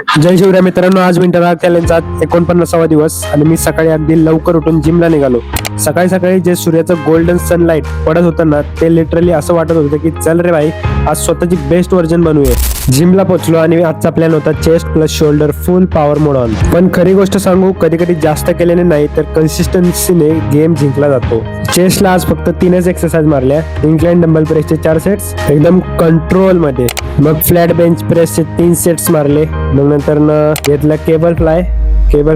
जय शिवराय मित्रांनो, आज winter art चॅलेंजचा 49वा दिवस आणि मी सकाळी अगदी लवकर उठून जिमला निघालो. सकाळी सकाळी जे सूर्याचं गोल्डन सनलाइट पडत होतं ना, ते लिटरली असं वाटत होतं की चल रे भाई, आज स्वतःची बेस्ट व्हर्जन बनवूया. जिमला पोहोचलो आणि आजचा प्लॅन होता chest plus shoulder full power mode on. पण खरी गोष्ट सांगू, कधी कधी जास्त केल्याने नाही तर कन्सिस्टन्सीने गेम जिंकला जातो. चेस्टला आज फक्त 3च एक्सरसाइज मारल्या. इन्क्लाइन डंबल प्रेसचे 4 सेट्स एकदम कंट्रोल मध्ये. मग फ्लॅट बेंच प्रेसचे 3 सेट्स मारले. मग नंतर घेतलं केबल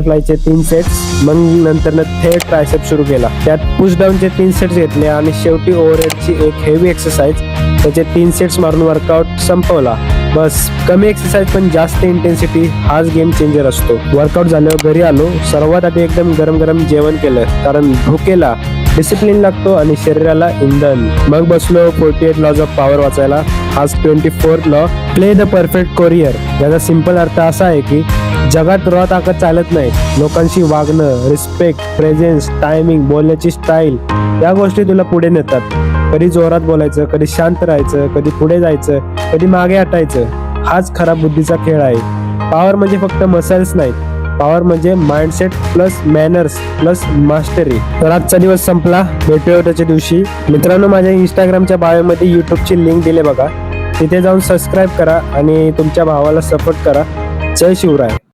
फ्लायचे 3 सेट्स. मग नंतर थेट ट्रायसेप सुरू केला. त्यात पुश डाऊनचे 3 सेट्स घेतले आणि शेवटी ओव्हरहेडची एक हेवी एक्सरसाइज, त्याचे 3 सेट्स मारून वर्कआउट संपवला. बस, कमी एक्सरसाइज पण जास्त इंटेन्सिटी, हाच गेम चेंजर असतो. वर्कआउट झाल्यावर घरी आलो. सर्वात आधी एकदम गरम गरम जेवण केलं, कारण भुकेला डिसिप्लिन लागतो आणि शरीराला इंधन. मग बसलो 48 लॉज ऑफ पॉवर वाचायला. हाच 24th law, play the perfect career. याचा सिंपल अर्थ असा आहे की जगात रॉ ताकद चालत नाही. लोकांशी वागणं, रिस्पेक्ट, प्रेझेन्स, टायमिंग, बोलण्याची स्टाईल, या गोष्टी तुला पुढे नेतात. कधी जोरात बोलायचं, कधी शांत राहायचं, कधी पुढे जायचं, कधी मागे हटायचं. हाच खरा बुद्धीचा खेळ आहे. पॉवर म्हणजे फक्त मसल्स नाही, पॉवर म्हणजे mindset plus manners plus mastery. तर आजचा दिवस संपला, भेटूया उद्याच्या दिवशी. मित्रांनो, माझ्या इंस्टाग्रामच्या बायोमध्ये यूट्यूबची लिंक दिली बघा, तिथे जाऊन सबस्क्राईब करा आणि तुमच्या भावाला सपोर्ट करा. जय शिवराय.